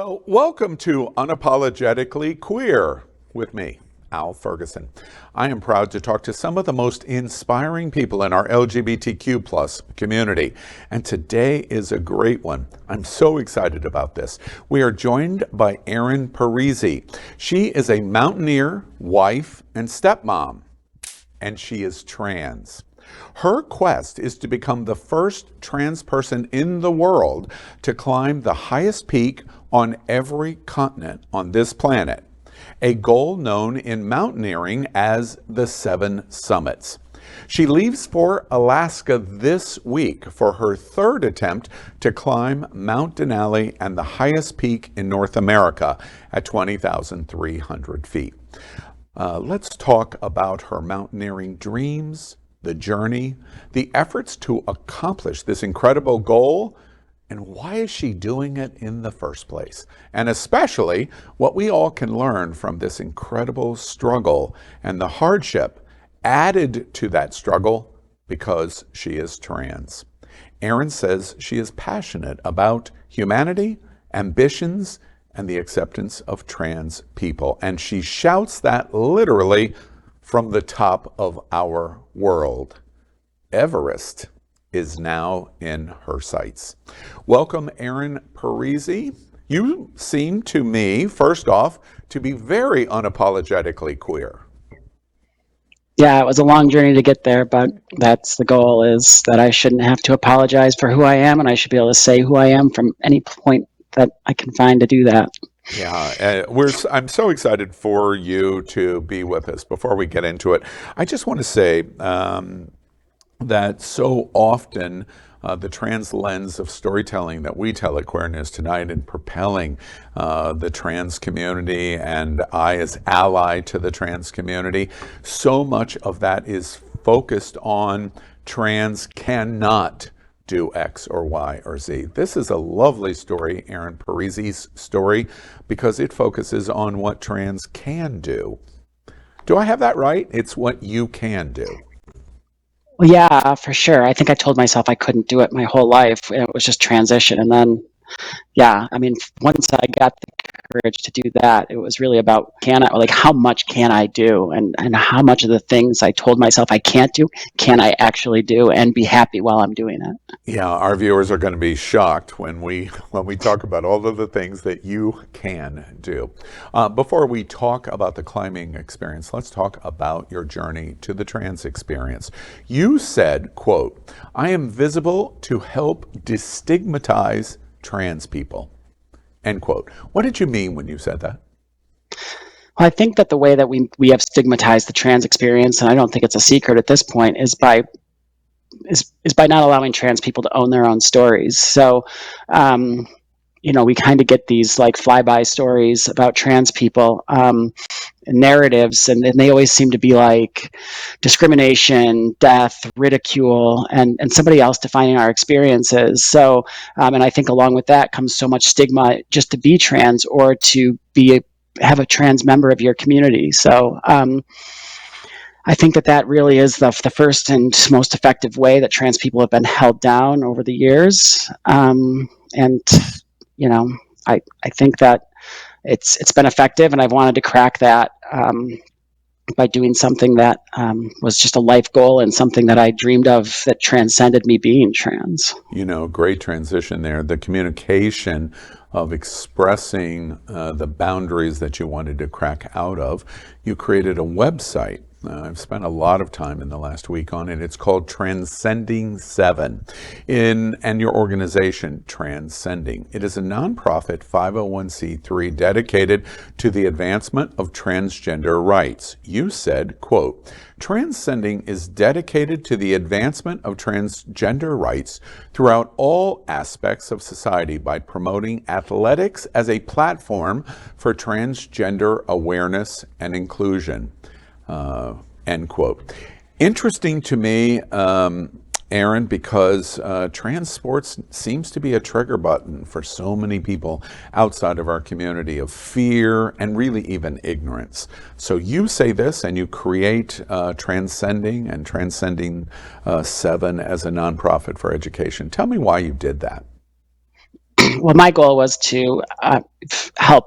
Well, welcome to Unapologetically Queer with me, Al Ferguson. I am proud to talk to some of the most inspiring people in our LGBTQ plus community. And today is a great one. I'm so excited about this. We are joined by Erin Parisi. She is a mountaineer, wife, and stepmom, and she is trans. Her quest is to become the first trans person in the world to climb the highest peak on every continent on this planet, a goal known in mountaineering as the 7 Summits. She leaves for Alaska this week for her third attempt to climb Mount Denali and the highest peak in North America at 20,300 feet. Let's talk about her mountaineering dreams, the journey, the efforts to accomplish this incredible goal, and why is she doing it in the first place? And especially what we all can learn from this incredible struggle and the hardship added to that struggle because she is trans. Erin says she is passionate about humanity, ambitions, and the acceptance of trans people. And she shouts that literally from the top of our world. Everest is now in her sights. Welcome, Erin Parisi. You seem to me, first off, to be very unapologetically queer. Yeah, it was a long journey to get there, but that's the goal, is that I shouldn't have to apologize for who I am, and I should be able to say who I am from any point that I can find to do that. Yeah, I'm so excited for you to be with us. Before we get into it, I just want to say that so often the trans lens of storytelling that we tell at Queerness Tonight in propelling the trans community, and I as ally to the trans community, so much of that is focused on trans cannot do X or Y or Z. This is a lovely story, Erin Parisi's story, because it focuses on what trans can do. Do I have that right? It's what you can do. Well, yeah, for sure. I think I told myself I couldn't do it my whole life. It was just transition. And then, yeah, I mean, once I got the courage to do that, it was really about how much can I do, and how much of the things I told myself I can't do, can I actually do and be happy while I'm doing it. Yeah, our viewers are going to be shocked when we talk about all of the things that you can do. Before we talk about the climbing experience, let's talk about your journey to the trans experience. You said, quote, "I am visible to help destigmatize trans people," end quote. What did you mean when you said that? Well, I think that the way that we have stigmatized the trans experience, and I don't think it's a secret at this point, is by not allowing trans people to own their own stories. So, we kind of get these like flyby stories about trans people, narratives, and they always seem to be like discrimination, death, ridicule, and somebody else defining our experiences. So, and I think along with that comes so much stigma just to be trans or to have a trans member of your community. So, I think that really is the first and most effective way that trans people have been held down over the years. And I think that it's been effective, and I've wanted to crack that by doing something that was just a life goal and something that I dreamed of that transcended me being trans. Great transition there. The communication of expressing the boundaries that you wanted to crack out of. You created a website. I've spent a lot of time in the last week on it. It's called Transcending 7, and your organization, Transcending. It is a nonprofit 501c3 dedicated to the advancement of transgender rights. You said, quote, "Transcending is dedicated to the advancement of transgender rights throughout all aspects of society by promoting athletics as a platform for transgender awareness and inclusion." End quote. Interesting to me, Erin, because trans sports seems to be a trigger button for so many people outside of our community of fear and really even ignorance. So you say this, and you create Transcending and Transcending 7 as a nonprofit for education. Tell me why you did that. well, my goal was to help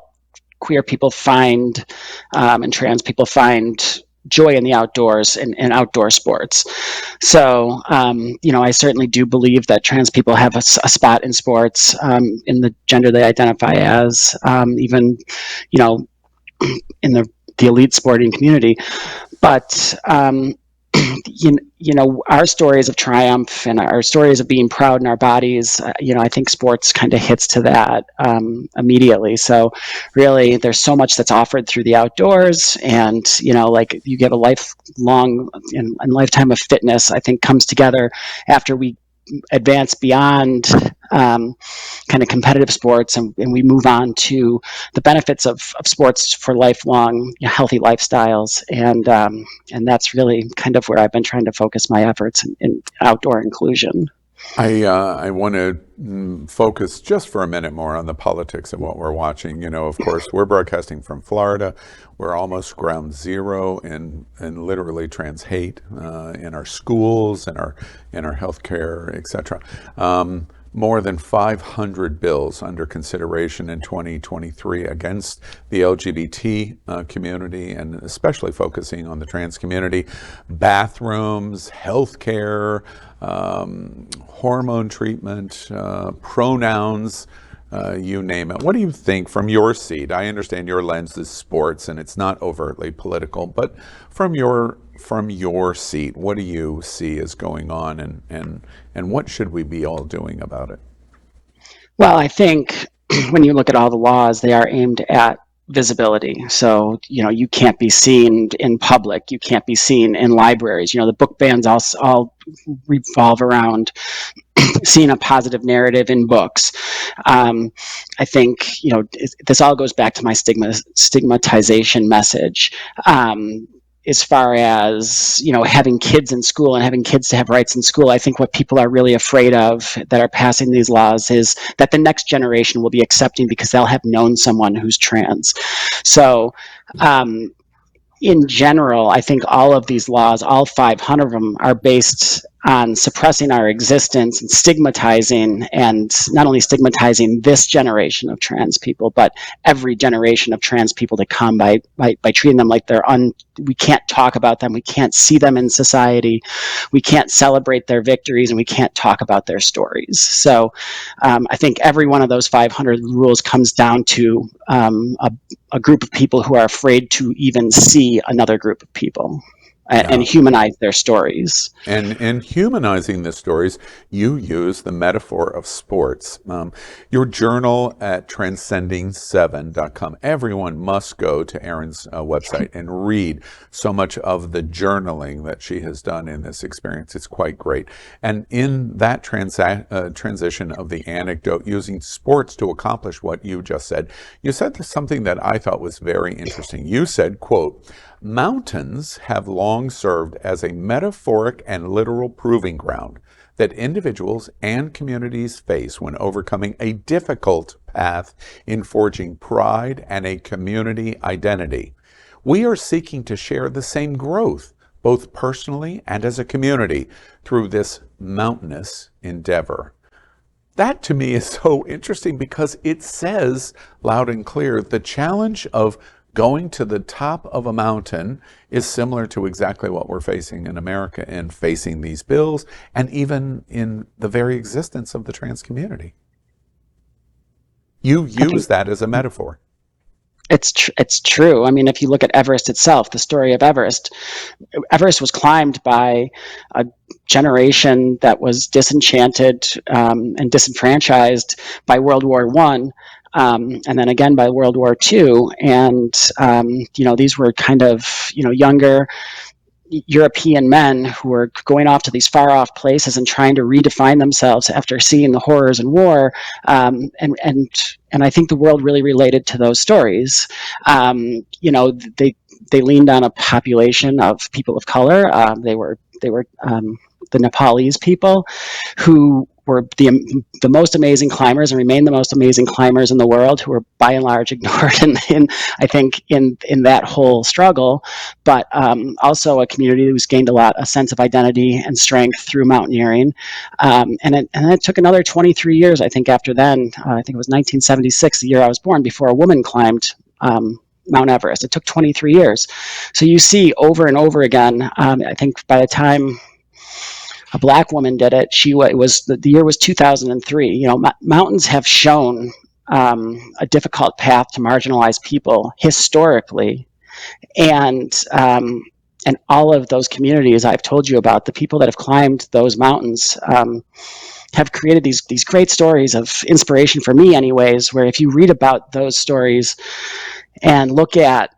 queer people find and trans people find joy in the outdoors and outdoor sports. So, I certainly do believe that trans people have a spot in sports, in the gender they identify as, even, in the elite sporting community. But our stories of triumph and our stories of being proud in our bodies, I think sports kind of hits to that immediately. So really, there's so much that's offered through the outdoors, and like you get a lifelong and lifetime of fitness, I think, comes together after we advance beyond kind of competitive sports, and we move on to the benefits of sports for lifelong healthy lifestyles, and that's really kind of where I've been trying to focus my efforts in outdoor inclusion. I want to focus just for a minute more on the politics of what we're watching. Of course, we're broadcasting from Florida. We're almost ground zero in literally trans hate in our schools, in our healthcare, etc. More than 500 bills under consideration in 2023 against the LGBT community, and especially focusing on the trans community. Bathrooms, healthcare, hormone treatment, pronouns, you name it. What do you think from your seat? I understand your lens is sports and it's not overtly political, but from your seat, what do you see is going on, and what should we be all doing about it? Well, I think when you look at all the laws, they are aimed at visibility. So, you can't be seen in public. You can't be seen in libraries. The book bans all revolve around seeing a positive narrative in books. I think, this all goes back to my stigmatization message. As far as having kids in school and having kids to have rights in school, I think what people are really afraid of that are passing these laws is that the next generation will be accepting because they'll have known someone who's trans. So in general, I think all of these laws, all 500 of them, are based on suppressing our existence and stigmatizing, and not only stigmatizing this generation of trans people, but every generation of trans people to come by treating them like we can't talk about them, we can't see them in society, we can't celebrate their victories, and we can't talk about their stories. So I think every one of those 500 rules comes down to a group of people who are afraid to even see another group of people and humanize their stories. And in humanizing the stories, you use the metaphor of sports. Your journal at transcending7.com. Everyone must go to Erin's website and read so much of the journaling that she has done in this experience. It's quite great. And in that transition of the anecdote, using sports to accomplish what you just said, you said something that I thought was very interesting. You said, quote, "Mountains have long served as a metaphoric and literal proving ground that individuals and communities face when overcoming a difficult path in forging pride and a community identity. We are seeking to share the same growth, both personally and as a community, through this mountainous endeavor." That to me is so interesting because it says loud and clear the challenge of going to the top of a mountain is similar to exactly what we're facing in America and facing these bills, and even in the very existence of the trans community. You use that as a metaphor. It's true. I mean, if you look at Everest itself, the story of Everest was climbed by a generation that was disenchanted and disenfranchised by World War I. And then again by World War II, and these were kind of younger European men who were going off to these far off places and trying to redefine themselves after seeing the horrors in war, and I think the world really related to those stories. They leaned on a population of people of color. They were the Nepalese people who were the most amazing climbers and remain the most amazing climbers in the world, who were by and large ignored in I think in that whole struggle, but also a community who's gained a sense of identity and strength through mountaineering. And it took another 23 years, I think, after then. I think it was 1976, the year I was born, before a woman climbed Mount Everest. It took 23 years. So you see over and over again, I think by the time a Black woman did it, the year was 2003. You know, mountains have shown a difficult path to marginalized people historically, and all of those communities I've told you about, the people that have climbed those mountains, have created these great stories of inspiration for me, anyways. Where if you read about those stories and look at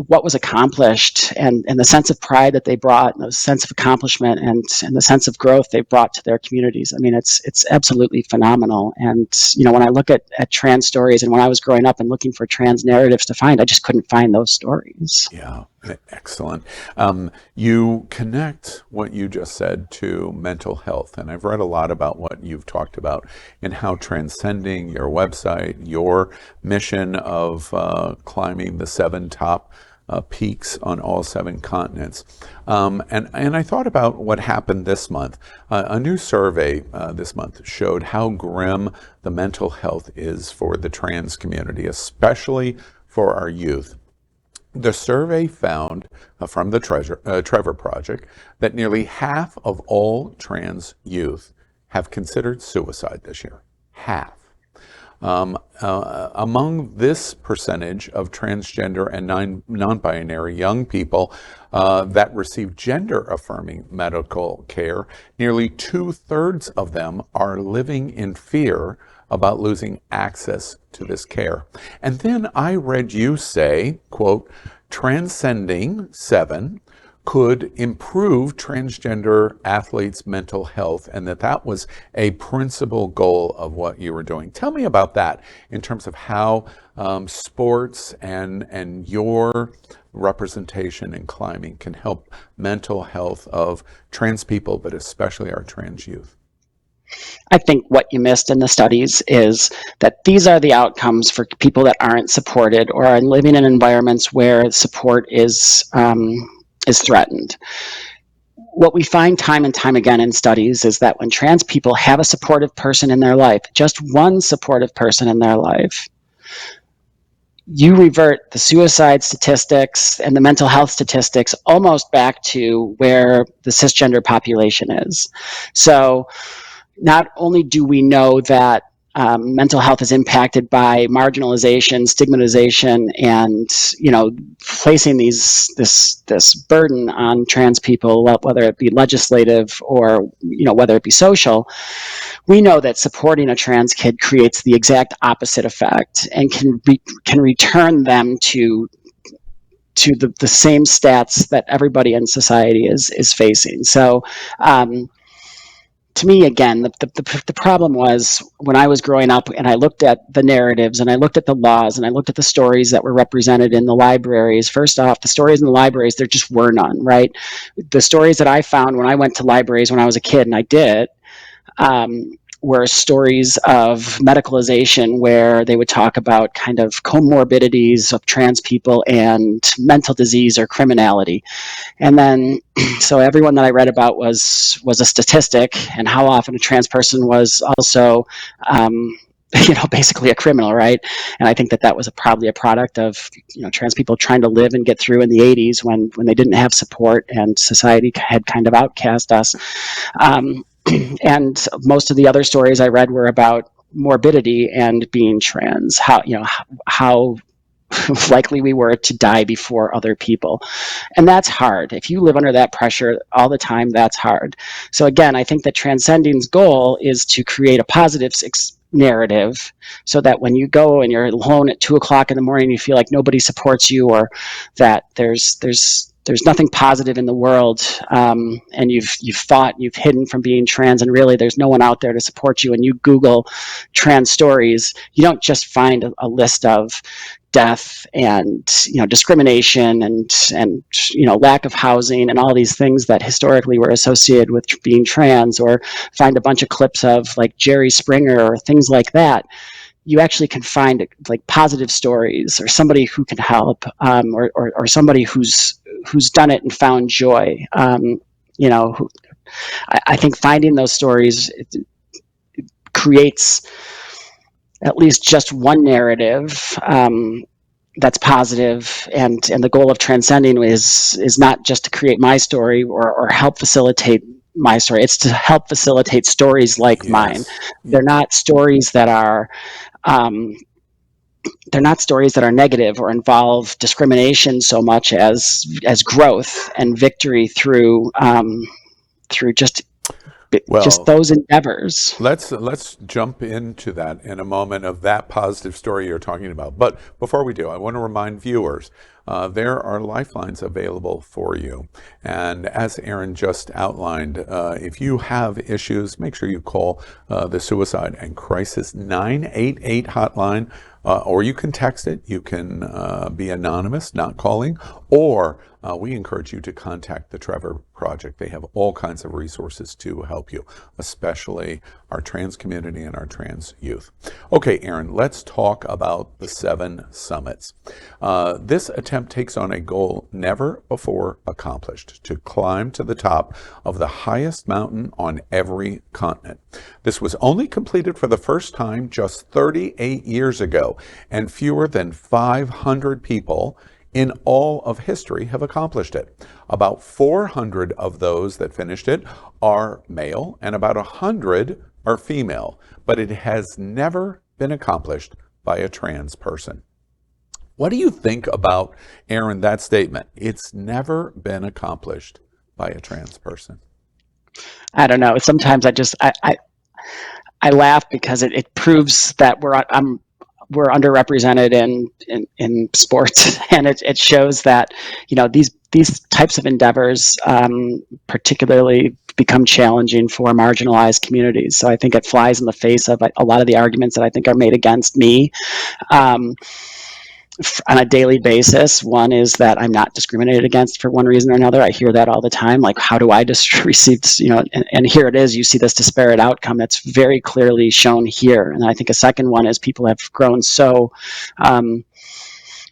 what was accomplished, and the sense of pride that they brought, and the sense of accomplishment, and the sense of growth they brought to their communities. I mean, it's absolutely phenomenal. And, you know, when I look at trans stories, and when I was growing up and looking for trans narratives to find, I just couldn't find those stories. Yeah, excellent. You connect what you just said to mental health, and I've read a lot about what you've talked about and how transcending your website, your mission of climbing the 7 top peaks on all 7 continents. And I thought about what happened this month. A new survey this month showed how grim the mental health is for the trans community, especially for our youth. The survey found from the Trevor Project that nearly half of all trans youth have considered suicide this year. Half. Among this percentage of transgender and non-binary young people that receive gender-affirming medical care, nearly 2/3 of them are living in fear about losing access to this care. And then I read you say, quote, transcending 7 could improve transgender athletes' mental health, and that was a principal goal of what you were doing. Tell me about that in terms of how sports and your representation in climbing can help mental health of trans people, but especially our trans youth. I think what you missed in the studies is that these are the outcomes for people that aren't supported or are living in environments where support is threatened. What we find time and time again in studies is that when trans people have a supportive person in their life, just one supportive person in their life, you revert the suicide statistics and the mental health statistics almost back to where the cisgender population is. So not only do we know that mental health is impacted by marginalization, stigmatization, and, you know, placing this burden on trans people, whether it be legislative or, you know, whether it be social, we know that supporting a trans kid creates the exact opposite effect and can return them to the same stats that everybody in society is facing. So to me, again, the problem was when I was growing up and I looked at the narratives and I looked at the laws and I looked at the stories that were represented in the libraries. First off, the stories in the libraries, there just were none, right? The stories that I found when I went to libraries when I was a kid, and I did, were stories of medicalization, where they would talk about kind of comorbidities of trans people and mental disease or criminality. And then, so everyone that I read about was a statistic, and how often a trans person was also, you know, basically a criminal, right? And I think that was probably a product of, you know, trans people trying to live and get through in the 80s when they didn't have support and society had kind of outcast us. And most of the other stories I read were about morbidity and being trans, how likely we were to die before other people. And that's hard. If you live under that pressure all the time, that's hard. So again, I think that Transcending's goal is to create a positive narrative, so that when you go and you're alone at 2:00 in the morning, you feel like nobody supports you, or that there's nothing positive in the world, and you've fought, you've hidden from being trans, and really there's no one out there to support you, and you Google trans stories, you don't just find a list of death and discrimination and lack of housing and all these things that historically were associated with being trans, or find a bunch of clips of like Jerry Springer or things like that, you actually can find like positive stories, or somebody who can help, or somebody who's done it and found joy. I think finding those stories creates at least just one narrative that's positive, and the goal of transcending is not just to create my story or help facilitate my story. It's to help facilitate stories like mine. They're not stories that are negative or involve discrimination so much as growth and victory through just those endeavors. Let's jump into that in a moment, of that positive story you're talking about. But before we do, I want to remind viewers there are lifelines available for you. And as Erin just outlined, if you have issues, make sure you call the Suicide and Crisis 988 hotline, or you can text it. You can be anonymous, not calling, or we encourage you to contact the Trevor Project. They have all kinds of resources to help you, especially our trans community and our trans youth. Okay, Erin, let's talk about the 7 summits. This attempt takes on a goal never before accomplished: to climb to the top of the highest mountain on every continent. This was only completed for the first time just 38 years ago, and fewer than 500 people in all of history have accomplished it. About 400 of those that finished it are male, and about 100 are female, but it has never been accomplished by a trans person. What do you think about, Erin, that statement? It's never been accomplished by a trans person. I don't know. Sometimes I laugh because it proves that we're underrepresented in sports, and it shows that these types of endeavors particularly become challenging for marginalized communities. So I think it flies in the face of a lot of the arguments that I think are made against me on a daily basis. One is that I'm not discriminated against for one reason or another. I hear that all the time. Like, how do I just receive, and here it is, you see this disparate outcome that's very clearly shown here. And I think a second one is people have grown so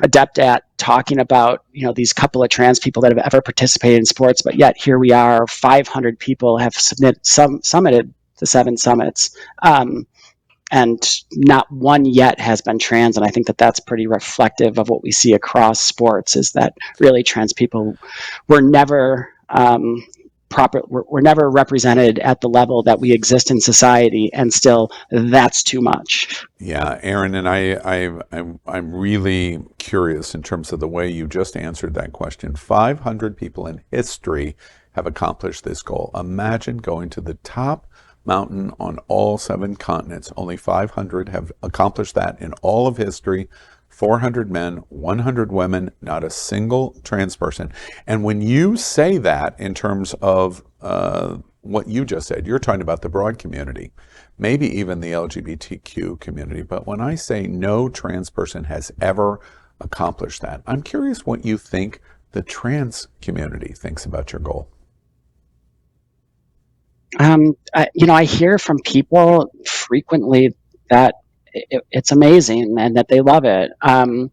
adept at talking about, these couple of trans people that have ever participated in sports, but yet here we are, 500 people have summited the 7 summits. And not one yet has been trans. And I think that that's pretty reflective of what we see across sports, is that really trans people were never were never represented at the level that we exist in society, and still that's too much. Yeah, Erin, and I'm really curious in terms of the way you just answered that question. 500 people in history have accomplished this goal. Imagine going to the top mountain on all 7 continents. Only 500 have accomplished that in all of history. 400 men, 100 women, not a single trans person. And when you say that in terms of what you just said, you're talking about the broad community, maybe even the LGBTQ community. But when I say no trans person has ever accomplished that, I'm curious what you think the trans community thinks about your goal. I hear from people frequently that it's amazing and that they love it. I've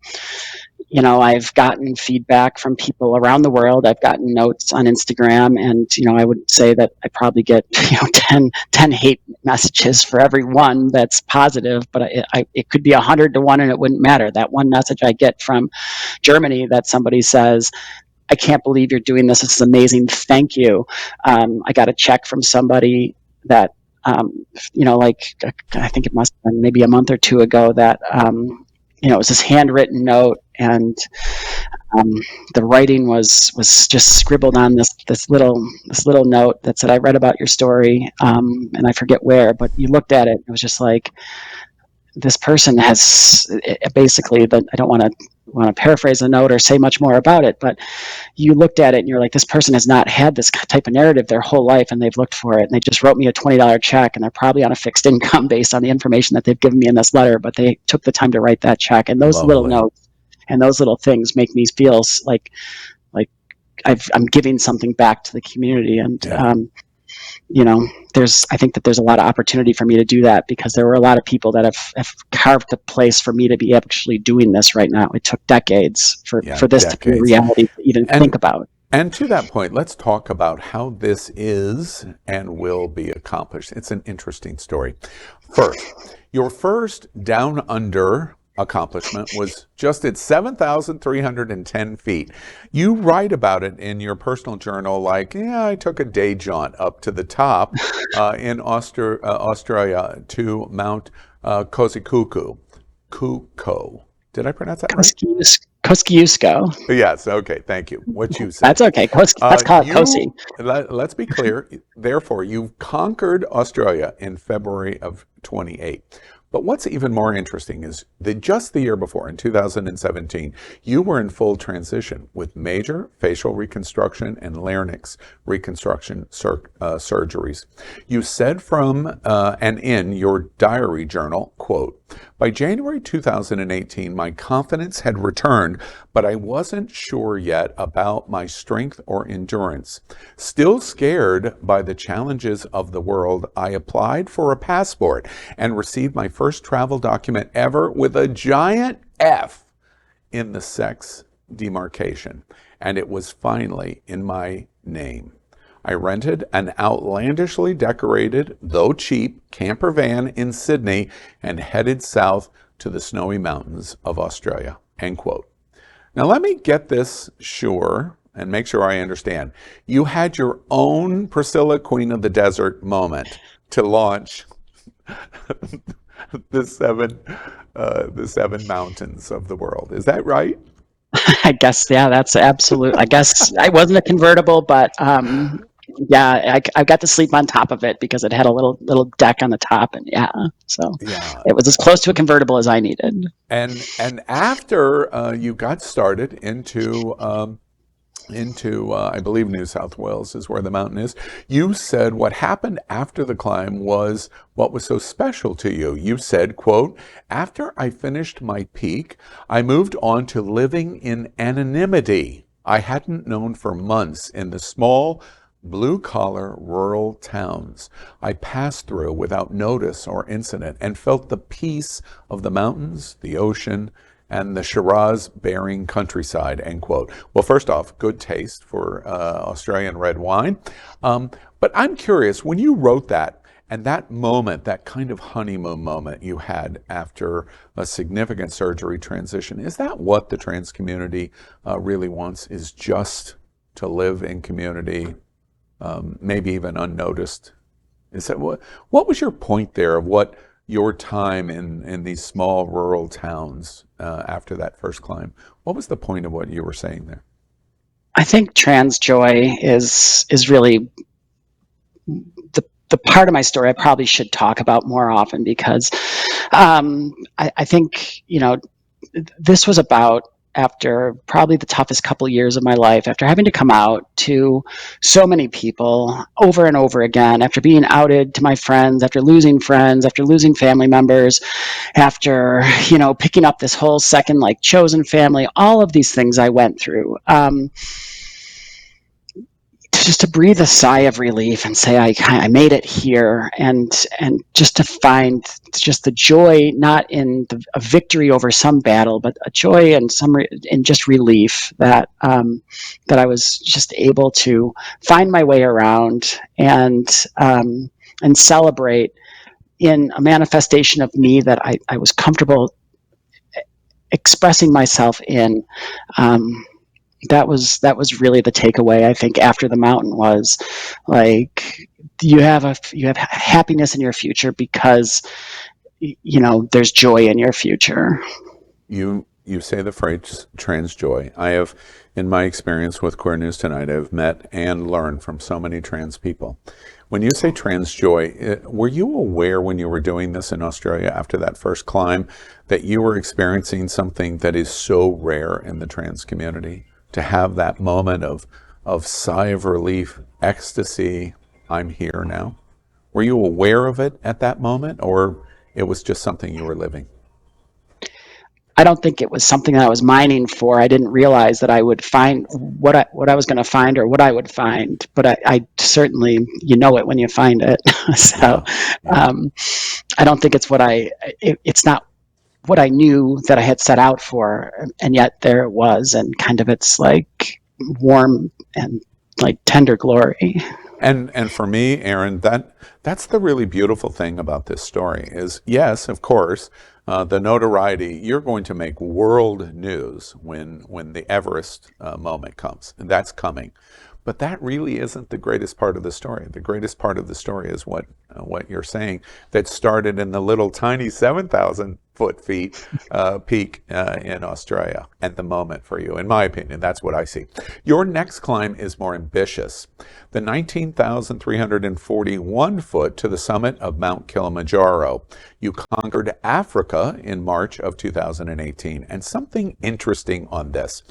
gotten feedback from people around the world. I've gotten notes on Instagram, and I would say that I probably get 10 hate messages for every one that's positive, but it could be 100 to 1, and it wouldn't matter. That one message I get from Germany that somebody says, "I can't believe you're doing this. This is amazing. Thank you." I got a check from somebody that, I think it must have been maybe a month or two ago, that, it was this handwritten note, and the writing was just scribbled on this little note that said, "I read about your story," and I forget where, but you looked at it, it was just like, this person has basically, I don't want to paraphrase the note or say much more about it, but you looked at it and you're like, this person has not had this type of narrative their whole life, and they've looked for it, and they just wrote me a $20 check, and they're probably on a fixed income based on the information that they've given me in this letter, but they took the time to write that check. And those Lovely. little notes and those little things make me feel like I'm giving something back to the community. And Yeah. I think that there's a lot of opportunity for me to do that, because there were a lot of people that have carved a place for me to be actually doing this right now. It took decades for Yeah, this to be a decades. reality to even think And about. and to that point, let's talk about how this is and will be accomplished. It's an interesting story. First, your first down under accomplishment was just at 7,310 feet. You write about it in your personal journal like, yeah, I took a day jaunt up to the top in Australia to Mount Kosciuszko. Kuko. Did I pronounce that right? Kosciuszko. Yes, okay, thank you. What you That's said. okay. Let's call it Kosi. Let's be clear. Therefore, you've conquered Australia in February of 28. But what's even more interesting is that just the year before, in 2017, you were in full transition with major facial reconstruction and larynx reconstruction surgeries. You said from and in your diary journal, quote, by January 2018, my confidence had returned, but I wasn't sure yet about my strength or endurance. Still scared by the challenges of the world, I applied for a passport and received my first travel document ever with a giant F in the sex demarcation. And it was finally in my name. I rented an outlandishly decorated, though cheap, camper van in Sydney and headed south to the snowy mountains of Australia. End quote. Now let me get this sure and make sure I understand. You had your own Priscilla, Queen of the Desert moment to launch the seven mountains of the world. Is that right? I guess, yeah, that's absolute. I guess I wasn't a convertible, but yeah, I got to sleep on top of it because it had a little deck on the top, and yeah, so Yeah. it was as close to a convertible as I needed. And after you got started into I believe New South Wales is where the mountain is. You said what happened after the climb was what was so special to you. You said, quote, after I finished my peak, I moved on to living in anonymity I hadn't known for months in the small, blue-collar rural towns I passed through without notice or incident and felt the peace of the mountains, the ocean, and the Shiraz-bearing countryside, end quote. Well, first off, good taste for Australian red wine. But I'm curious, when you wrote that, and that moment, that kind of honeymoon moment you had after a significant surgery transition, is that what the trans community really wants, is just to live in community, maybe even unnoticed? Is that what was your point there of what your time in these small rural towns after that first climb? What was the point of what you were saying there? I think trans joy is really the part of my story I probably should talk about more often, because I think this was about, after probably the toughest couple of years of my life, after having to come out to so many people over and over again, after being outed to my friends, after losing family members, after picking up this whole second chosen family, all of these things I went through. Just to breathe a sigh of relief and say I made it here, and just to find just the joy, not in a victory over some battle, but a joy and in just relief that that I was just able to find my way around and celebrate in a manifestation of me that I was comfortable expressing myself in. Um, that was really the takeaway, I think, after the mountain, was like, you have happiness in your future because there's joy in your future. You say the phrase trans joy. I have, in my experience with Queer News Tonight, I've met and learned from so many trans people. When you say trans joy, were you aware when you were doing this in Australia after that first climb that you were experiencing something that is so rare in the trans community? To have that moment of sigh of relief, ecstasy, I'm here now. Were you aware of it at that moment, or it was just something you were living? I don't think it was something that I was mining for. I didn't realize that I would find what I was going to find or what I would find. But I certainly, you know it when you find it. So Yeah, yeah. um, I don't think it's it's not what I knew that I had set out for, and yet there it was, and kind of it's like warm and like tender glory. And for me, Erin, that's the really beautiful thing about this story is, yes, of course, the notoriety, you're going to make world news when the Everest moment comes, and that's coming. But that really isn't the greatest part of the story. The greatest part of the story is what you're saying, that started in the little tiny 7,000 feet peak in Australia, and the moment for you. In my opinion, that's what I see. Your next climb is more ambitious. The 19,341 foot to the summit of Mount Kilimanjaro. You conquered Africa in March of 2018. And something interesting on this.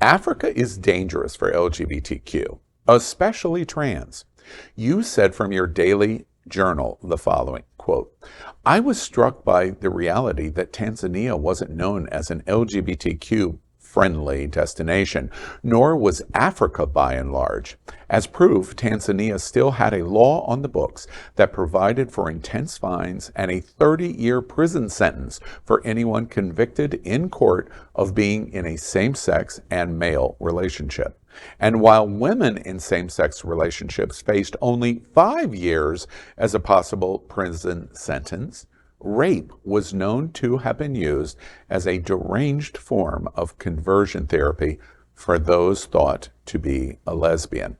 Africa is dangerous for LGBTQ, especially trans. You said from your daily journal the following, quote, I was struck by the reality that Tanzania wasn't known as an LGBTQ friendly destination, nor was Africa by and large. As proof, Tanzania still had a law on the books that provided for intense fines and a 30-year prison sentence for anyone convicted in court of being in a same-sex and male relationship. And while women in same-sex relationships faced only 5 years as a possible prison sentence, rape was known to have been used as a deranged form of conversion therapy for those thought to be a lesbian.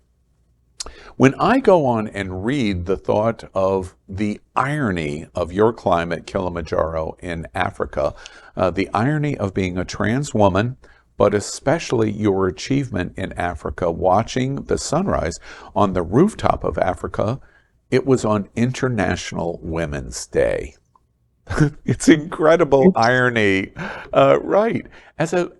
When I go on and read the thought of the irony of your climb at Kilimanjaro in Africa, the irony of being a trans woman, but especially your achievement in Africa, watching the sunrise on the rooftop of Africa, it was on International Women's Day. It's incredible irony, right? As a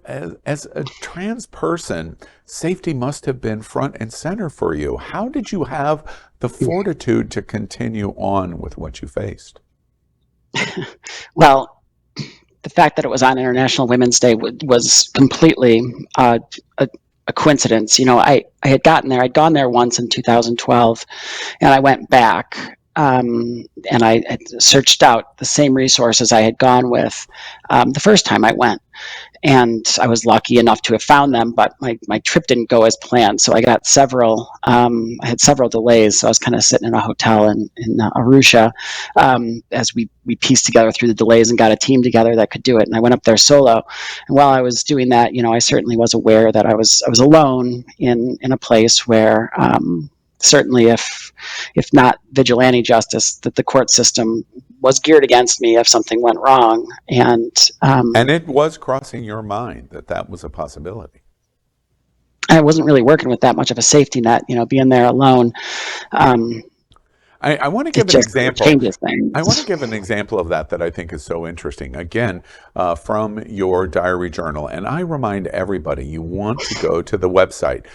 trans person, safety must have been front and center for you. How did you have the fortitude to continue on with what you faced? Well, the fact that it was on International Women's Day was completely a coincidence. You know, I had gotten there. I'd gone there once in 2012, and I went back. And I had searched out the same resources I had gone with the first time I went. And I was lucky enough to have found them, but my trip didn't go as planned. So I got I had several delays. So I was kind of sitting in a hotel in Arusha as we pieced together through the delays and got a team together that could do it. And I went up there solo. And while I was doing that, you know, I certainly was aware that I was alone in a place where certainly if not vigilante justice, that the court system was geared against me if something went wrong. And it was crossing your mind that that was a possibility. I wasn't really working with that much of a safety net, you know, being there alone. I want to give It an just example. changes I want things. to give an example of that I think is so interesting. Again, from your diary journal. And I remind everybody, you want to go to the website.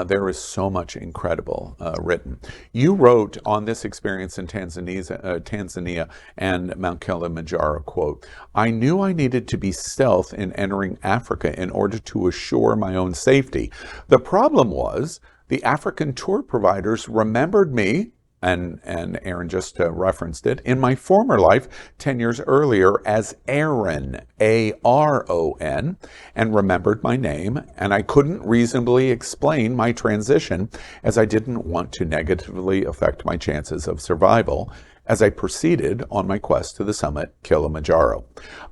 There is so much incredible written. You wrote on this experience in Tanzania and Mount Kilimanjaro, quote, I knew I needed to be stealth in entering Africa in order to assure my own safety. The problem was the African tour providers remembered me, and Erin just referenced it, in my former life 10 years earlier as Erin, A-R-O-N, and remembered my name, and I couldn't reasonably explain my transition as I didn't want to negatively affect my chances of survival as I proceeded on my quest to the summit, Kilimanjaro.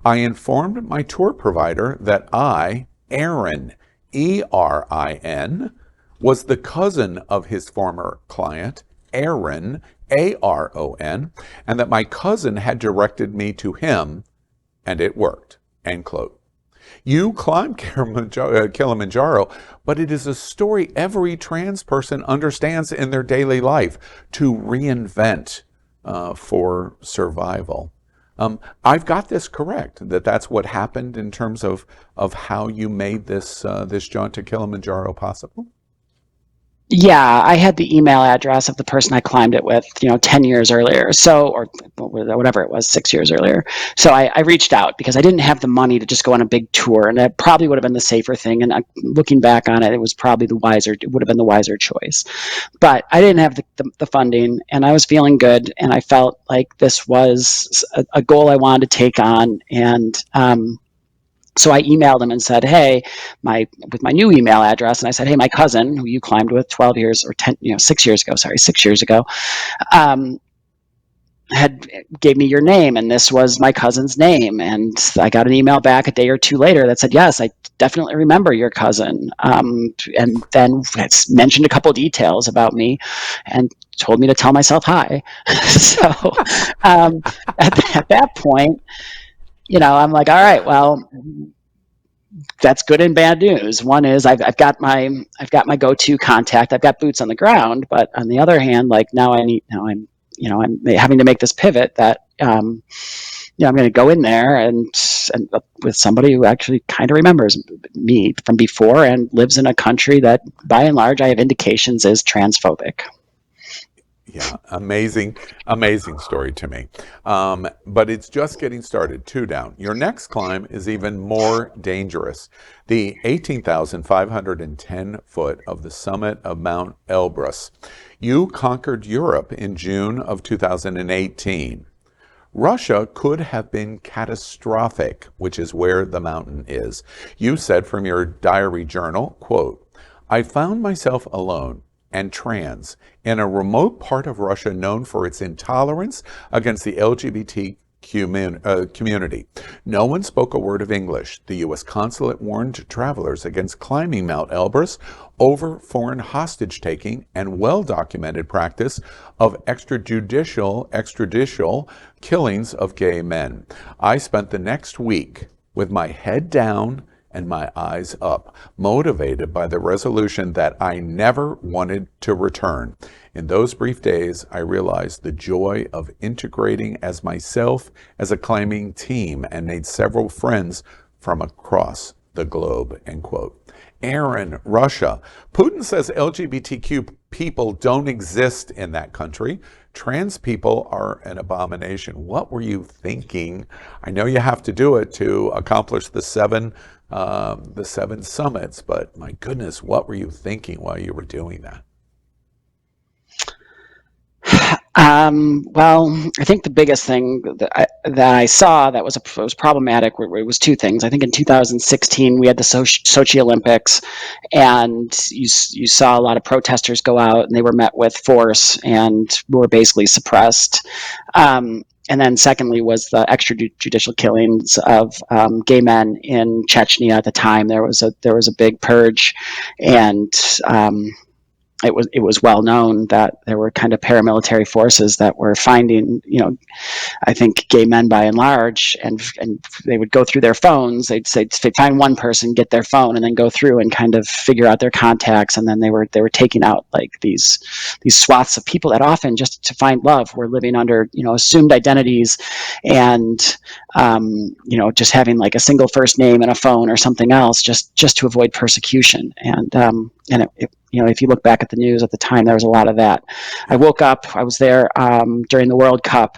I informed my tour provider that I, Erin, E-R-I-N, was the cousin of his former client, Aaron, A-R-O-N, and that my cousin had directed me to him, and it worked, end quote. You climbed Kilimanjaro, but it is a story every trans person understands in their daily life, to reinvent for survival. I've got this correct, that's what happened in terms of how you made this jaunt to Kilimanjaro possible? Yeah, I had the email address of the person I climbed it with, 10 years earlier. So, or whatever it was, 6 years earlier. So I reached out because I didn't have the money to just go on a big tour, and that probably would have been the safer thing. And looking back on it, it would have been the wiser choice. But I didn't have the funding, and I was feeling good, and I felt like this was a goal I wanted to take on. And so I emailed him and said, "Hey, with my new email address," and I said, "Hey, my cousin, who you climbed with 12 years or 10, 6 years ago, sorry, 6 years ago, um, had gave me your name, and this was my cousin's name." And I got an email back a day or two later that said, "Yes, I definitely remember your cousin," and then mentioned a couple of details about me, and told me to tell myself hi. So um, at that point, I'm like, all right, well, that's good and bad news. One is I've got my go-to contact. I've got boots on the ground, but on the other hand, like I'm having to make this pivot that I'm going to go in there and with somebody who actually kind of remembers me from before and lives in a country that, by and large, I have indications is transphobic. Yeah, amazing, amazing story to me. But it's just getting started. Two down. Your next climb is even more dangerous. The 18,510 foot of the summit of Mount Elbrus. You conquered Europe in June of 2018. Russia could have been catastrophic, which is where the mountain is. You said from your diary journal, quote, "I found myself alone and trans in a remote part of Russia known for its intolerance against the LGBT community. No one spoke a word of English. The U.S. consulate warned travelers against climbing Mount Elbrus over foreign hostage-taking and well-documented practice of extrajudicial killings of gay men. I spent the next week with my head down and my eyes up, motivated by the resolution that I never wanted to return. In those brief days, I realized the joy of integrating as myself as a climbing team and made several friends from across the globe," end quote. Erin, Russia. Putin says LGBTQ people don't exist in that country. Trans people are an abomination. What were you thinking? I know you have to do it to accomplish the seven summits, but my goodness, what were you thinking while you were doing that? Well, I think the biggest thing that I saw that was problematic was two things. I think in 2016 we had the Sochi Olympics, and you saw a lot of protesters go out, and they were met with force and were basically suppressed. And then secondly was the extrajudicial killings of gay men in Chechnya at the time. There was a big purge, and it was well known that there were kind of paramilitary forces that were finding, I think gay men by and large, and they would go through their phones. They'd find one person, get their phone, and then go through and kind of figure out their contacts. And then they were taking out like these swaths of people that often just to find love were living under assumed identities, and just having like a single first name and a phone or something else just to avoid persecution. And if you look back at the news at the time, there was a lot of that. I woke up, I was there during the World Cup,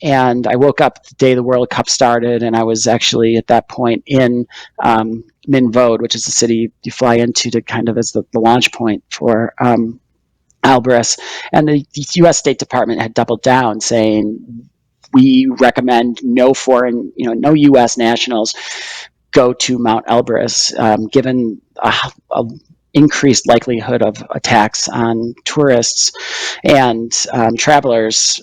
and I woke up the day the World Cup started, and I was actually at that point in Minvod, which is the city you fly into to kind of as the launch point for Elbrus. And the U.S. State Department had doubled down saying, we recommend no U.S. nationals go to Mount Elbrus, given a increased likelihood of attacks on tourists and travelers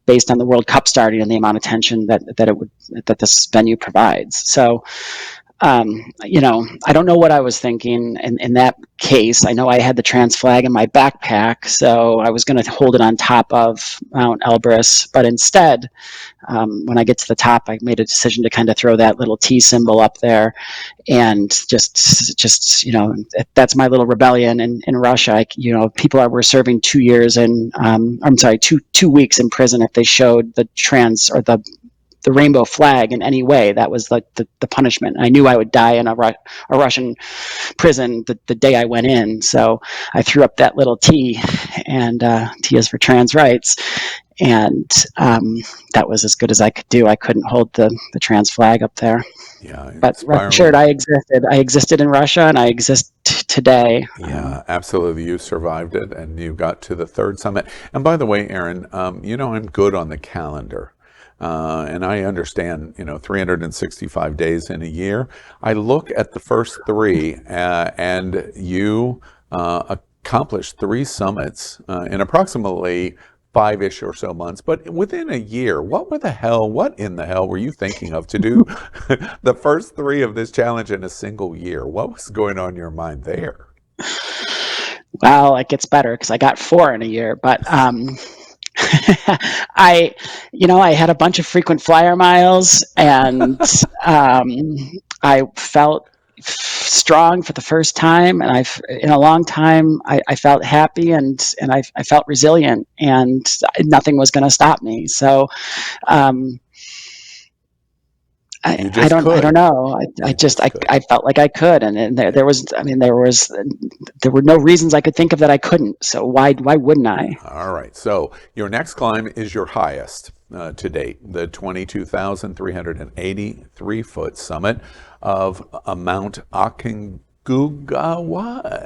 based on the World Cup starting and the amount of attention that this venue provides. So, I don't know what I was thinking in that case. I know I had the trans flag in my backpack, so I was going to hold it on top of Mount Elbrus, but instead, when I get to the top, I made a decision to kind of throw that little T symbol up there, and just that's my little rebellion in Russia. People were serving 2 years in, I'm sorry, 2 weeks in prison if they showed the trans or the the rainbow flag in any way. That was like the punishment. I knew I would die in a Russian prison the day I went in. So I threw up that little T, and T is for trans rights. And that was as good as I could do. I couldn't hold the trans flag up there. Yeah, But rest assured, I existed. I existed in Russia, and I exist today. Yeah, absolutely. You survived it, and you got to the third summit. And by the way, Erin, I'm good on the calendar. And I understand, 365 days in a year. I look at the first three, and you accomplished three summits in approximately 5-ish or so months, but within a year. What in the hell were you thinking of to do the first three of this challenge in a single year? What was going on in your mind there? Well, it gets better because I got 4 in a year, but I had a bunch of frequent flyer miles, and I felt strong for the first time, and in a long time, I felt happy, and I felt resilient, and nothing was going to stop me. So I don't know. I felt like I could, and there were no reasons I could think of that I couldn't. So why wouldn't I? All right. So your next climb is your highest to date, the 22,383 foot summit of Mount Aconcagua.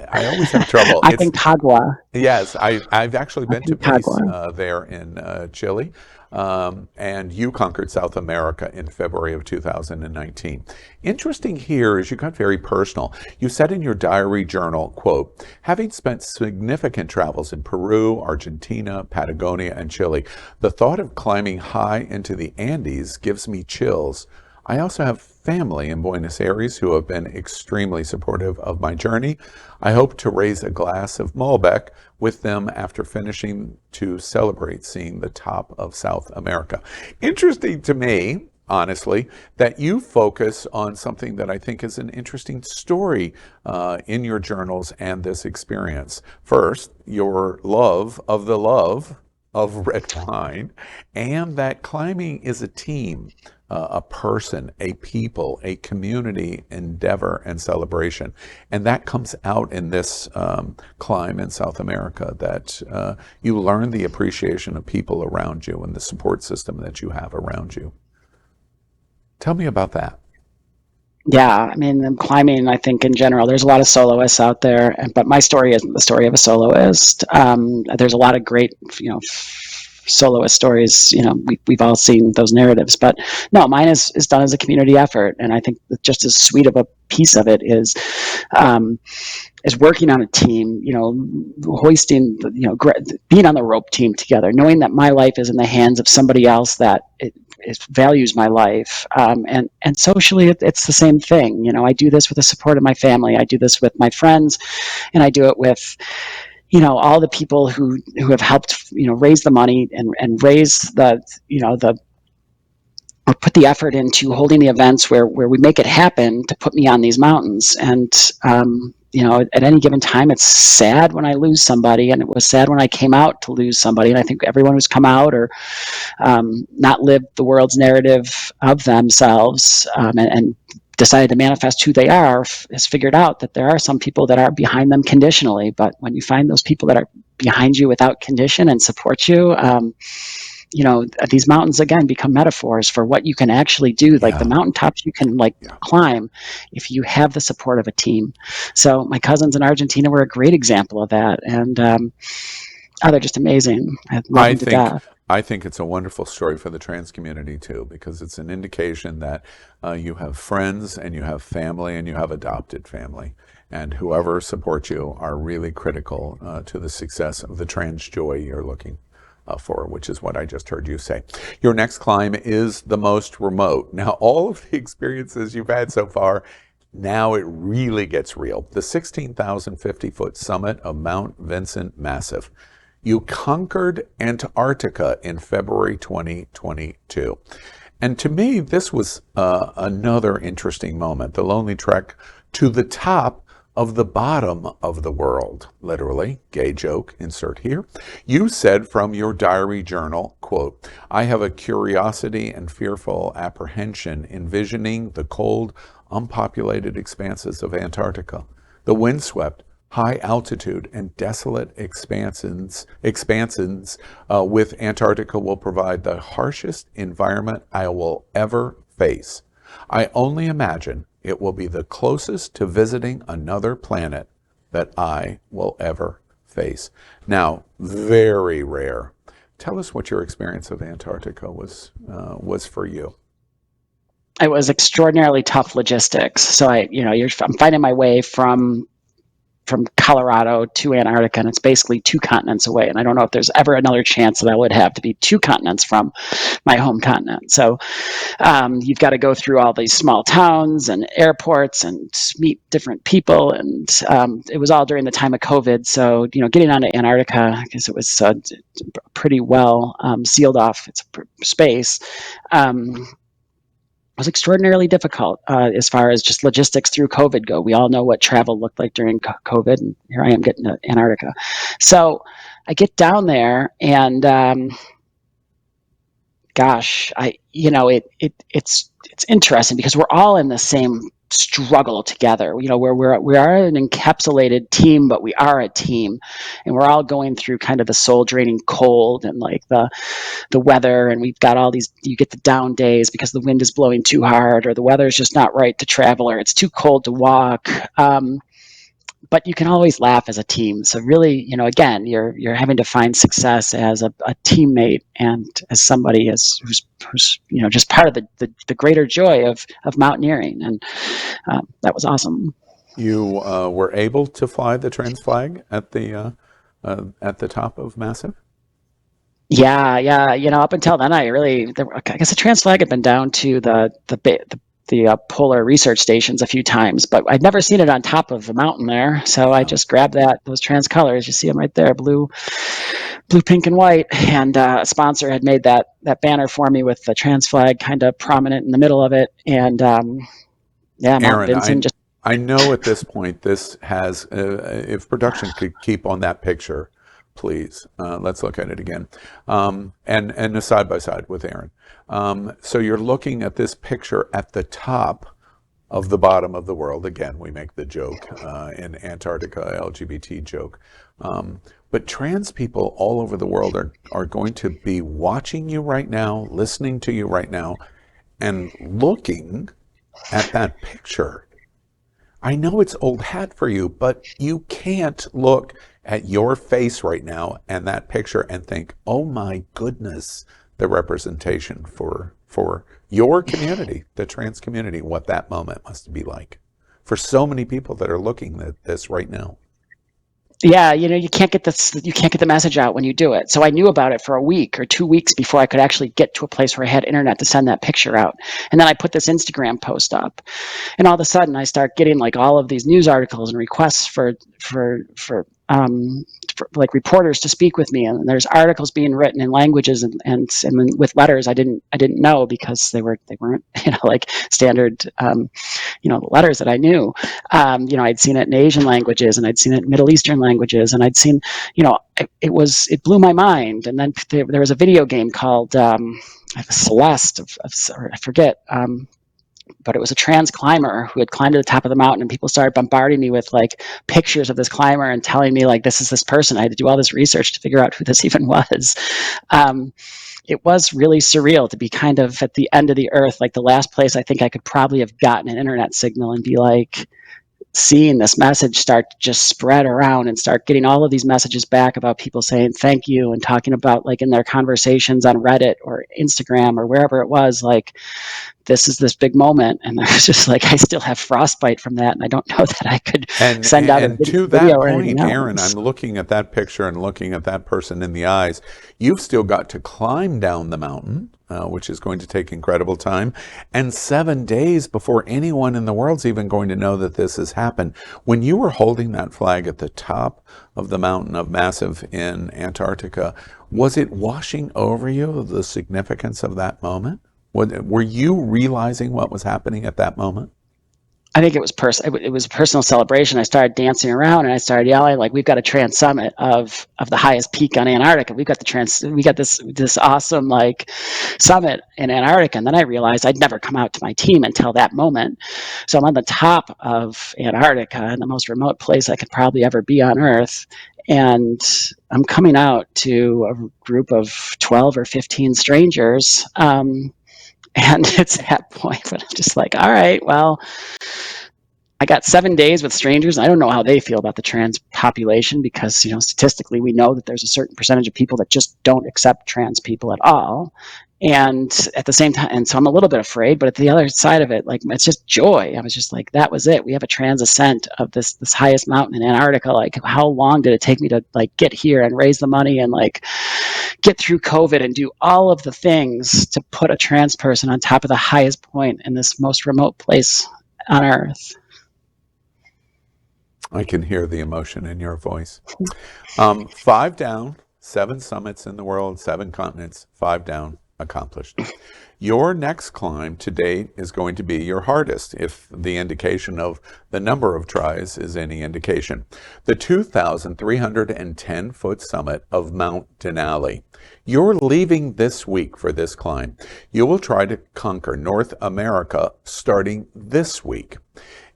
I always have trouble. Aconcagua. Yes, I've actually been to base there in Chile. And you conquered South America in February of 2019. Interesting here is you got very personal. You said in your diary journal, quote, having spent significant travels in Peru, Argentina, Patagonia, and Chile, the thought of climbing high into the Andes gives me chills. I also have family in Buenos Aires who have been extremely supportive of my journey. I hope to raise a glass of Malbec with them after finishing to celebrate seeing the top of South America. Interesting to me, honestly, that you focus on something that I think is an interesting story in your journals and this experience. First, your love of red wine, and that climbing is a team. A person, a people, a community endeavor and celebration. And that comes out in this climb in South America, that you learn the appreciation of people around you and the support system that you have around you. Tell me about that. Yeah, I mean, climbing, I think in general, there's a lot of soloists out there, but my story isn't the story of a soloist. There's a lot of great, soloist stories. We've all seen those narratives, but no, mine is done as a community effort, and I think just as sweet of a piece of it is working on a team. Hoisting, being on the rope team together, knowing that my life is in the hands of somebody else that it values my life, and socially it's the same thing. I do this with the support of my family. I do this with my friends, and I do it with all the people who have helped raise the money and raise the or put the effort into holding the events where we make it happen to put me on these mountains. And at any given time, it's sad when I lose somebody, and it was sad when I came out to lose somebody. And I think everyone who's come out or not lived the world's narrative of themselves and decided to manifest who they are has figured out that there are some people that are behind them conditionally. But when you find those people that are behind you without condition and support you, these mountains again become metaphors for what you can actually do. Like the mountaintops you can climb if you have the support of a team. So my cousins in Argentina were a great example of that. And they're just amazing. I love them to death. I think it's a wonderful story for the trans community too, because it's an indication that you have friends and you have family and you have adopted family, and whoever supports you are really critical to the success of the trans joy you're looking for, which is what I just heard you say. Your next climb is the most remote. Now, all of the experiences you've had so far, now it really gets real. The 16,050 foot summit of Mount Vincent Massif. You conquered Antarctica in February 2022. And to me, this was another interesting moment, the lonely trek to the top of the bottom of the world, literally, gay joke, insert here. You said from your diary journal, quote, I have a curiosity and fearful apprehension envisioning the cold, unpopulated expanses of Antarctica, the windswept, high altitude and desolate expanses with Antarctica will provide the harshest environment I will ever face. I only imagine it will be the closest to visiting another planet that I will ever face. Now, very rare. Tell us what your experience of Antarctica was for you. It was extraordinarily tough logistics. So I'm finding my way from Colorado to Antarctica, and it's basically 2 continents away. And I don't know if there's ever another chance that I would have to be 2 continents from my home continent. So you've got to go through all these small towns and airports and meet different people. And it was all during the time of COVID. So, getting onto Antarctica, I guess it was pretty well sealed off its space. Was extraordinarily difficult as far as just logistics through COVID go. We all know what travel looked like during COVID, and here I am getting to Antarctica. So I get down there, and it's interesting because we're all in the same struggle together. We are an encapsulated team, but we are a team, and we're all going through kind of the soul draining cold and like the weather, and we've got all these, you get the down days because the wind is blowing too hard, or the weather is just not right to travel, or it's too cold to walk. But you can always laugh as a team. So really, again, you're having to find success as a teammate and as somebody who's just part of the greater joy of mountaineering. And that was awesome. You were able to fly the trans flag at the top of Massive? Yeah. Up until then, I guess the trans flag had been down to the polar research stations a few times, but I'd never seen it on top of the mountain there. So I just grabbed those trans colors. You see them right there, blue, pink, and white. And a sponsor had made that banner for me with the trans flag kind of prominent in the middle of it. And Mount Erin, Vinson just. I know at this point this has, if production could keep on that picture, please. Let's look at it again. And a side by side with Erin. So you're looking at this picture at the top of the bottom of the world. Again, we make the joke in Antarctica, LGBT joke. But trans people all over the world are going to be watching you right now, listening to you right now, and looking at that picture. I know it's old hat for you, but you can't look at your face right now and that picture and think, oh my goodness, the representation for your community, the trans community, what that moment must be like for so many people that are looking at this right now. Yeah, you can't get the message out when you do it. So I knew about it for a week or 2 weeks before I could actually get to a place where I had internet to send that picture out. And then I put this Instagram post up, and all of a sudden I start getting like all of these news articles and requests for like reporters to speak with me, and there's articles being written in languages and with letters I didn't know because they weren't like standard letters that I knew. I'd seen it in Asian languages, and I'd seen it in Middle Eastern languages, and I'd seen it blew my mind. And then there was a video game called Celeste, I forget. But it was a trans climber who had climbed to the top of the mountain, and people started bombarding me with like pictures of this climber and telling me like, this is this person. I had to do all this research to figure out who this even was. It was really surreal to be kind of at the end of the earth, like the last place I think I could probably have gotten an internet signal, and be like, seeing this message start to just spread around and start getting all of these messages back about people saying thank you and talking about like in their conversations on Reddit or Instagram or wherever it was, like, this is this big moment. And I was just like, I still have frostbite from that, and I don't know that I could send out a video. To that point, Erin, I'm looking at that picture and looking at that person in the eyes. You've still got to climb down the mountain, which is going to take incredible time, and 7 days before anyone in the world's even going to know that this has happened. When you were holding that flag at the top of the mountain of Massive in Antarctica, was it washing over you, the significance of that moment? Were you realizing what was happening at that moment? I think it was it was a personal celebration. I started dancing around and I started yelling like, "We've got a trans summit of the highest peak on Antarctica. We got this awesome like summit in Antarctica." And then I realized I'd never come out to my team until that moment. So I'm on the top of Antarctica in the most remote place I could probably ever be on Earth. And I'm coming out to a group of 12 or 15 strangers. And it's that point when I'm just like, all right, well, I got 7 days with strangers. I don't know how they feel about the trans population because, statistically, we know that there's a certain percentage of people that just don't accept trans people at all. And at the same time, and so I'm a little bit afraid, but at the other side of it, like, it's just joy. I was just like, that was it. We have a trans ascent of this highest mountain in Antarctica. Like, how long did it take me to like get here and raise the money and like get through COVID and do all of the things to put a trans person on top of the highest point in this most remote place on Earth? I can hear the emotion in your voice. 5 down, 7 summits in the world, 7 continents, 5 down, accomplished. Your next climb to date is going to be your hardest, if the indication of the number of tries is any indication. The 2,310-foot summit of Mount Denali. You're leaving this week for this climb. You will try to conquer North America starting this week.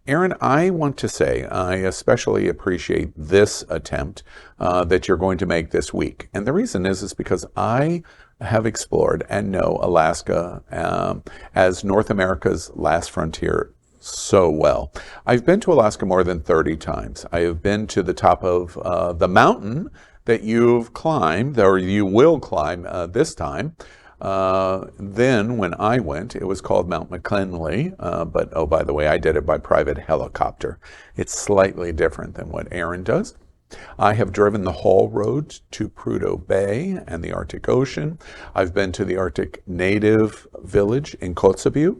Erin, I want to say I especially appreciate this attempt that you're going to make this week. And the reason is because I have explored and know Alaska as North America's last frontier so well. I've been to Alaska more than 30 times. I have been to the top of the mountain that you've climbed, or you will climb this time. Then when I went, it was called Mount McKinley, but oh, by the way, I did it by private helicopter. It's slightly different than what Erin does. I have driven the haul road to Prudhoe Bay and the Arctic Ocean. I've been to the Arctic Native Village in Kotzebue,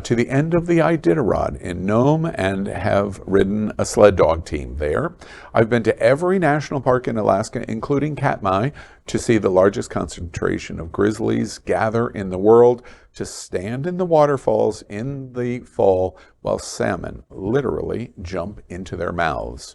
to the end of the Iditarod in Nome, and have ridden a sled dog team there. I've been to every national park in Alaska, including Katmai, to see the largest concentration of grizzlies gather in the world, to stand in the waterfalls in the fall while salmon literally jump into their mouths.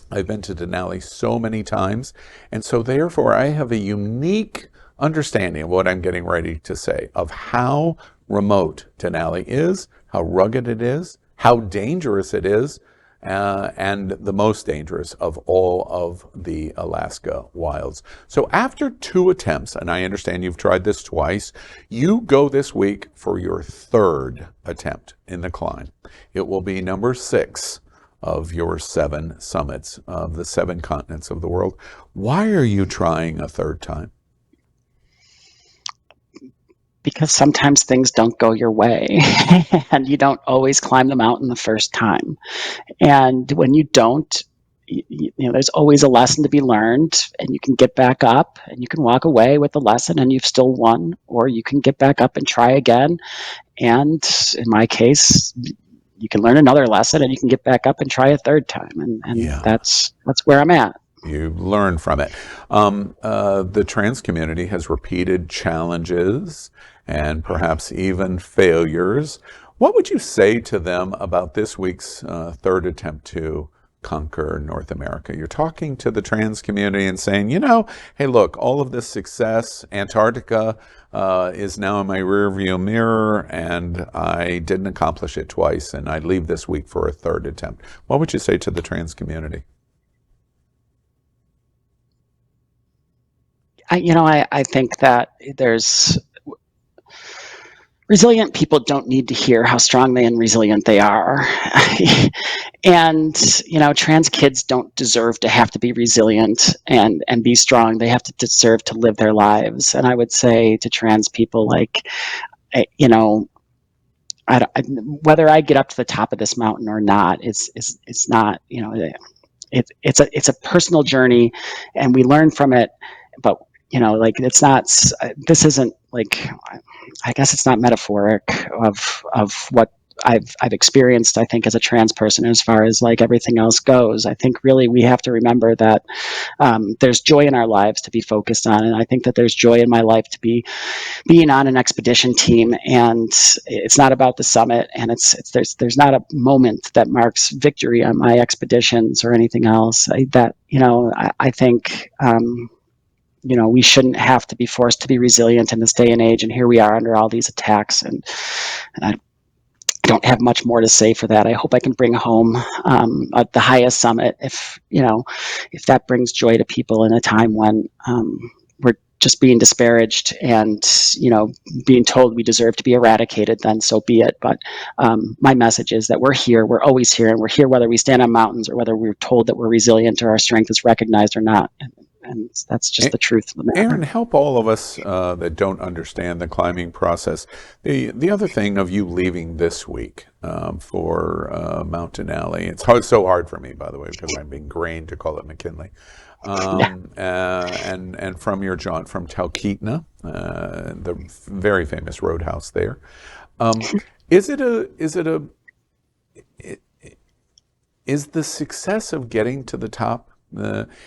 I've been to Denali so many times, and so therefore I have a unique understanding of what I'm getting ready to say, of how remote Denali is, how rugged it is, how dangerous it is, and the most dangerous of all of the Alaska wilds. So after 2 attempts, and I understand you've tried this twice, you go this week for your 3rd attempt in the climb. It will be number 6 of your 7 summits of the 7 continents of the world. Why are you trying a 3rd time? Because sometimes things don't go your way and you don't always climb the mountain the first time. And when you don't, there's always a lesson to be learned, and you can get back up and you can walk away with the lesson and you've still won, or you can get back up and try again. And in my case, you can learn another lesson and you can get back up and try a 3rd time. And Yeah. that's where I'm at. You learn from it. The trans community has repeated challenges and perhaps even failures. What would you say to them about this week's 3rd attempt to conquer North America? You're talking to the trans community and saying, hey, look, all of this success, Antarctica is now in my rearview mirror, and I didn't accomplish it twice, and I leave this week for a 3rd attempt. What would you say to the trans community? I think that there's resilient people don't need to hear how strong and resilient they are. And, trans kids don't deserve to have to be resilient and be strong. They have to deserve to live their lives. And I would say to trans people, like, whether I get up to the top of this mountain or not, it's not, it's a personal journey, and we learn from it. But it's not. This isn't like. I guess it's not metaphoric of what I've experienced, I think, as a trans person, as far as like everything else goes. I think really we have to remember that there's joy in our lives to be focused on, and I think that there's joy in my life to be being on an expedition team, and it's not about the summit, and there's not a moment that marks victory on my expeditions or anything else. I think. We shouldn't have to be forced to be resilient in this day and age, and here we are under all these attacks, and I don't have much more to say for that. I hope I can bring home at the highest summit, if that brings joy to people in a time when we're just being disparaged and being told we deserve to be eradicated. Then so be it. But my message is that we're here, we're always here, and we're here whether we stand on mountains or whether we're told that we're resilient or our strength is recognized or not. And that's just the truth of the matter. Erin, help all of us that don't understand the climbing process. The other thing of you leaving this week for Mount Denali, it's so hard for me, by the way, because I'm ingrained to call it McKinley. And from your jaunt from Talkeetna, the very famous roadhouse there, is the success of getting to the top?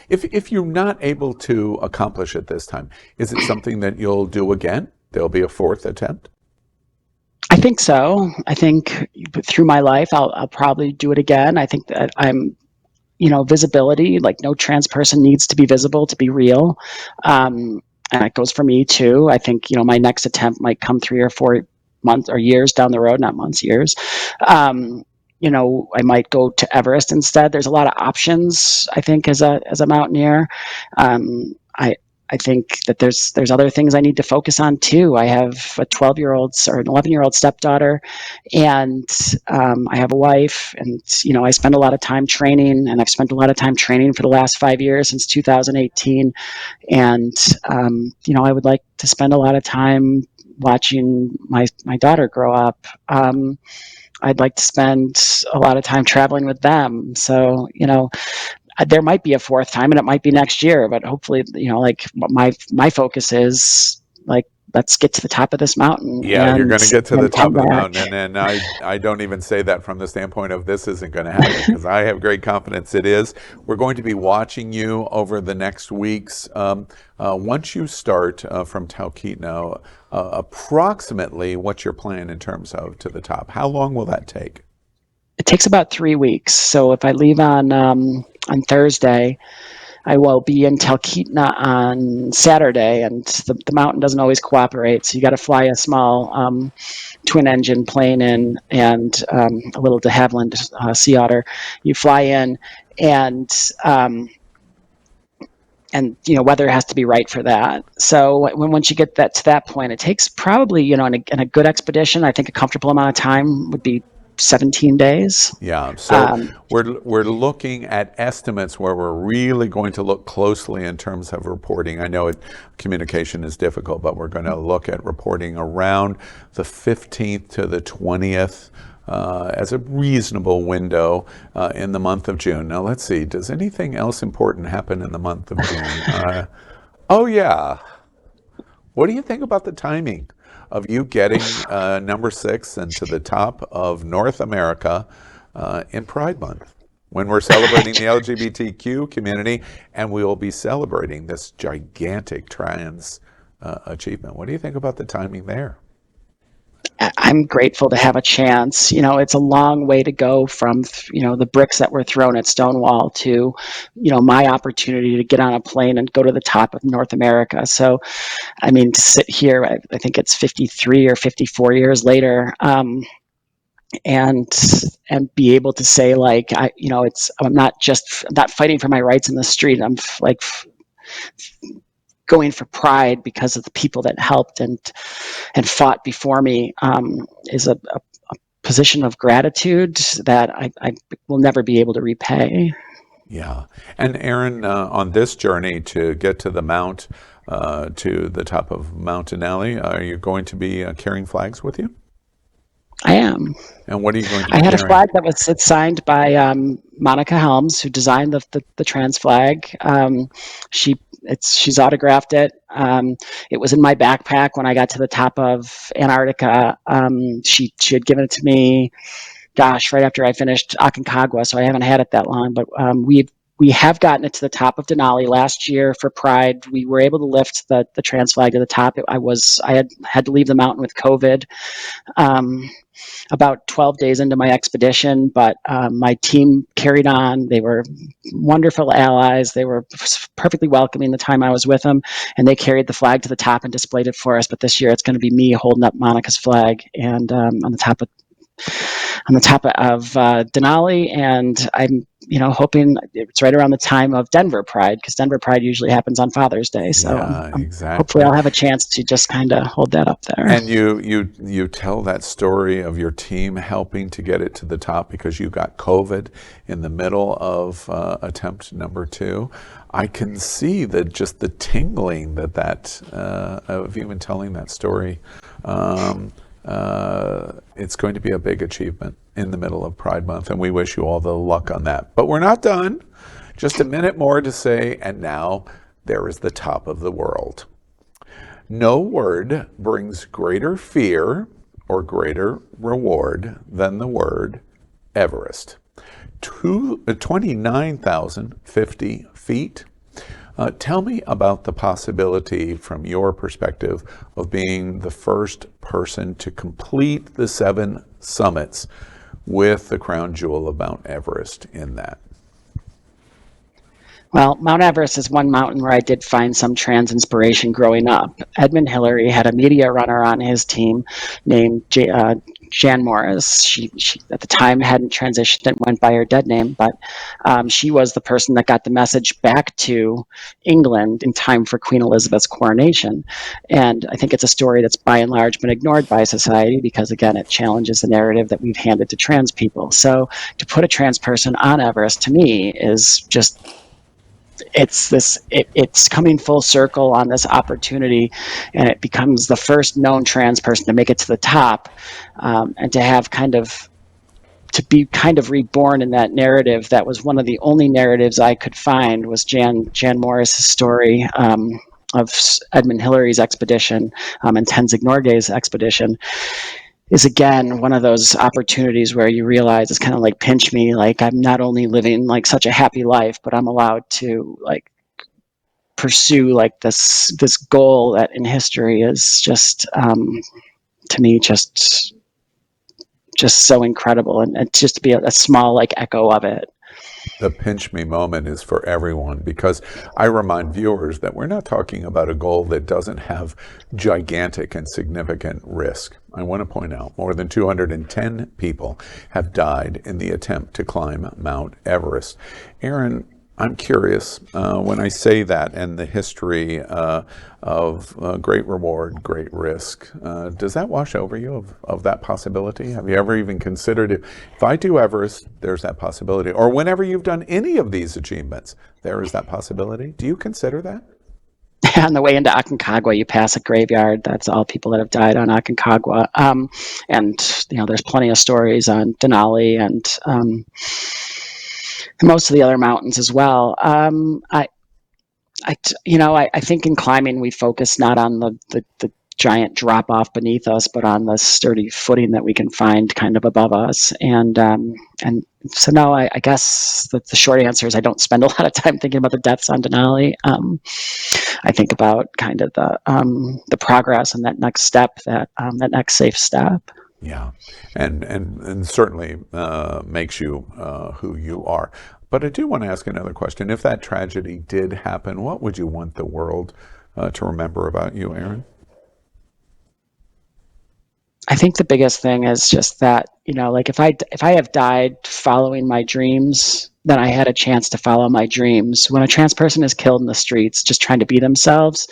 If you're not able to accomplish it this time, is it something that you'll do again? There'll be a fourth attempt? I think so. I think through my life, I'll probably do it again. I think that visibility, like no trans person needs to be visible to be real. And that goes for me too. I think, my next attempt might come 3 or 4 months or years down the road, not months, years. I might go to Everest instead. There's a lot of options, I think, as a mountaineer. I think that there's other things I need to focus on too. I have a 12-year-old or an 11-year-old stepdaughter, and I have a wife, and I spend a lot of time training, and I've spent a lot of time training for the last 5 years since 2018, and I would like to spend a lot of time watching my daughter grow up. I'd like to spend a lot of time traveling with them. So, there might be a fourth time, and it might be next year, but hopefully, my focus is like, let's get to the top of this mountain. Yeah, you're going to get to the top of the mountain. And I don't even say that from the standpoint of this isn't going to happen, because I have great confidence it is. We're going to be watching you over the next weeks. Once you start from Talkeetna, approximately what's your plan in terms of to the top? How long will that take? It takes about 3 weeks. So if I leave on Thursday, I will be in Talkeetna on Saturday, and the mountain doesn't always cooperate. So you got to fly a small twin-engine plane in, and a little de Havilland Sea Otter. You fly in, and weather has to be right for that. So once you get to that point, it takes probably, in a good expedition, I think a comfortable amount of time would be 17 days. Yeah, so we're looking at estimates where we're really going to look closely in terms of reporting. I know communication is difficult, but we're going to look at reporting around the 15th to the 20th as a reasonable window in the month of June. Now let's see, does anything else important happen in the month of June? Oh yeah. What do you think about the timing of you getting number 6 and to the top of North America in Pride Month, when we're celebrating the LGBTQ community, and we will be celebrating this gigantic trans achievement? What do you think about the timing there? I'm grateful to have a chance. It's a long way to go from, the bricks that were thrown at Stonewall to, my opportunity to get on a plane and go to the top of North America. So, to sit here, I think it's 53 or 54 years later, and be able to say, like, I'm not fighting for my rights in the street. I'm like going for pride because of the people that helped and fought before me, is a position of gratitude that I will never be able to repay. Yeah. And Erin, on this journey to get to the mount, to the top of Mount Denali, are you going to be carrying flags with you? I am. And what are you going to be I had carrying? A flag that was signed by Monica Helms, who designed the trans flag. She she's autographed it. It was in my backpack when I got to the top of Antarctica. She had given it to me, gosh, right after I finished Aconcagua, so I haven't had it that long. But we have gotten it to the top of Denali last year for Pride. We were able to lift the trans flag to the top. I had to leave the mountain with COVID. About 12 days into my expedition, but my team carried on. They were wonderful allies. They were perfectly welcoming the time I was with them, and they carried the flag to the top and displayed it for us. But this year, it's going to be me holding up Monica's flag and on the top of Denali, and I'm hoping it's right around the time of Denver Pride, because Denver Pride usually happens on Father's Day. So Yeah, hopefully exactly. I'll have a chance to just kind of hold that up there. And you tell that story of your team helping to get it to the top because you got COVID in the middle of attempt number 2. I can see just the tingling that of even telling that story. It's going to be a big achievement in the middle of Pride Month, and we wish you all the luck on that. But we're not done. Just a minute more to say, and now there is the top of the world. No word brings greater fear or greater reward than the word Everest. 29,050 feet. Tell me about the possibility, from your perspective, of being the first person to complete the 7 summits with the crown jewel of Mount Everest in that. Well, Mount Everest is one mountain where I did find some trans inspiration growing up. Edmund Hillary had a media runner on his team named Jan Morris. She at the time hadn't transitioned and went by her dead name, but she was the person that got the message back to England in time for Queen Elizabeth's coronation. And I think it's a story that's by and large been ignored by society because, again, it challenges the narrative that we've handed to trans people. So to put a trans person on Everest, to me, is just it's coming full circle on this opportunity, and it becomes the first known trans person to make it to the top, and to be kind of reborn in that narrative. That was one of the only narratives I could find, was Jan Morris's story of Edmund Hillary's expedition and Tenzing Norgay's expedition. Is again one of those opportunities where you realize it's kind of like pinch me, like I'm not only living like such a happy life, but I'm allowed to like pursue like this goal that in history is just to me just so incredible, and just to be a small like echo of it. The pinch me moment is for everyone, because I remind viewers that we're not talking about a goal that doesn't have gigantic and significant risk. I want to point out more than 210 people have died in the attempt to climb Mount Everest. Erin, I'm curious, when I say that, and the history of great reward, great risk, does that wash over you of that possibility? Have you ever even considered it? If I do Everest, there's that possibility. Or whenever you've done any of these achievements, there is that possibility. Do you consider that? On the way into Aconcagua, you pass a graveyard. That's all people that have died on Aconcagua. And there's plenty of stories on Denali and most of the other mountains as well. I think in climbing we focus not on the giant drop off beneath us, but on the sturdy footing that we can find kind of above us. And so no, I guess the short answer is I don't spend a lot of time thinking about the deaths on Denali. I think about kind of the progress and that next step, that next safe step. Yeah, and certainly makes you who you are. But I do want to ask another question. If that tragedy did happen, what would you want the world to remember about you, Erin? I think the biggest thing is just that, like if I have died following my dreams, then I had a chance to follow my dreams. When a trans person is killed in the streets just trying to be themselves,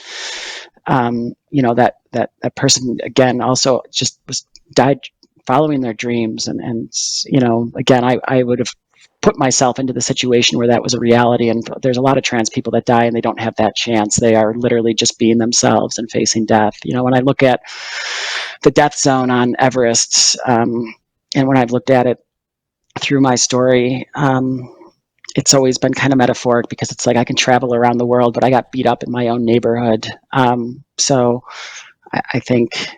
that person again also just died following their dreams, and again I would have put myself into the situation where that was a reality, and there's a lot of trans people that die and they don't have that chance. They are literally just being themselves and facing death. When I look at the death zone on Everest, and when I've looked at it through my story, it's always been kind of metaphoric because it's like I can travel around the world, but I got beat up in my own neighborhood. So I think,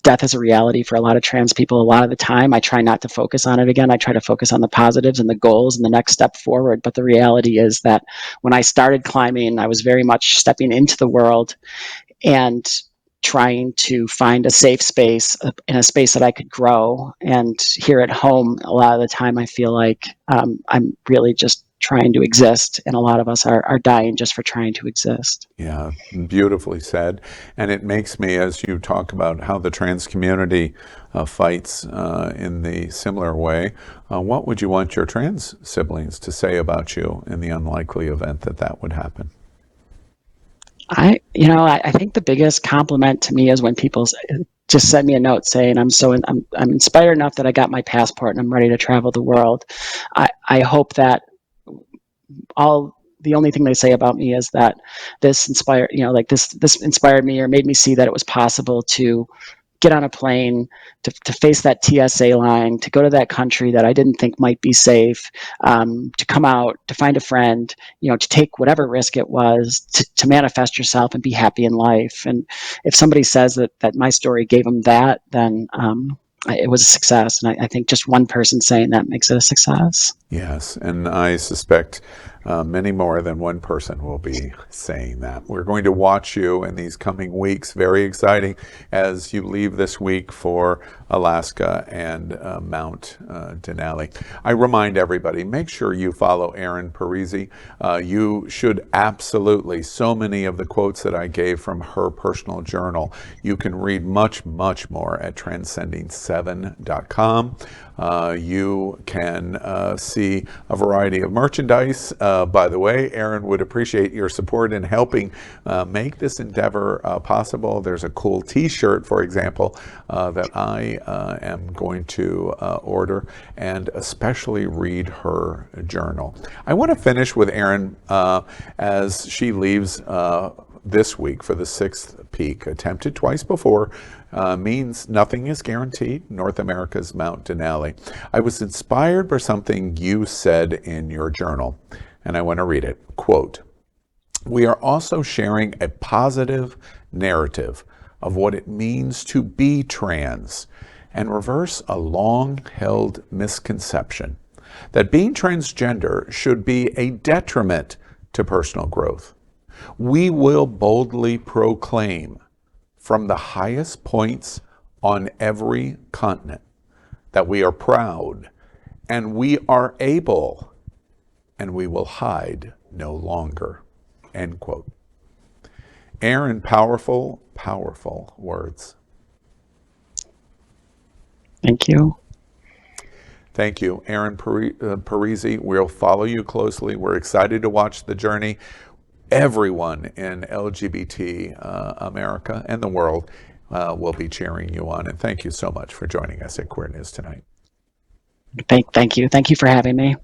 death is a reality for a lot of trans people a lot of the time. I try not to focus on it again. I try to focus on the positives and the goals and the next step forward. But the reality is that when I started climbing, I was very much stepping into the world and trying to find a safe space, in a space that I could grow. And here at home, a lot of the time I feel like I'm really just trying to exist, and a lot of us are dying just for trying to exist. Yeah, beautifully said. And it makes me, as you talk about how the trans community fights in the similar way, what would you want your trans siblings to say about you in the unlikely event that that would happen? I think the biggest compliment to me is when people just send me a note saying I'm inspired enough that I got my passport and I'm ready to travel the world. I hope that the only thing they say about me is that this inspired, this inspired me or made me see that it was possible to get on a plane, to face that TSA line, to go to that country that I didn't think might be safe, to come out, to find a friend, to take whatever risk it was, to manifest yourself and be happy in life. And if somebody says that my story gave them that, then it was a success. And I think just one person saying that makes it a success. Yes, and I suspect many more than one person will be saying that. We're going to watch you in these coming weeks. Very exciting as you leave this week for Alaska and Mount Denali. I remind everybody, make sure you follow Erin Parisi. You should absolutely, so many of the quotes that I gave from her personal journal, you can read much, much more at transcending7.com. You can see a variety of merchandise. By the way, Erin would appreciate your support in helping make this endeavor possible. There's a cool t-shirt, for example, that I am going to order, and especially read her journal. I want to finish with Erin as she leaves this week for the 6th peak. Attempted twice before means nothing is guaranteed. North America's Mount Denali. I was inspired by something you said in your journal, and I want to read it. Quote, "We are also sharing a positive narrative of what it means to be trans and reverse a long-held misconception that being transgender should be a detriment to personal growth. We will boldly proclaim from the highest points on every continent that we are proud and we are able and we will hide no longer." End quote. Erin, powerful, powerful words. Thank you. Thank you, Erin Parisi. We'll follow you closely. We're excited to watch the journey. Everyone in LGBT America and the world will be cheering you on. And thank you so much for joining us at Queer News Tonight. Thank you. Thank you for having me.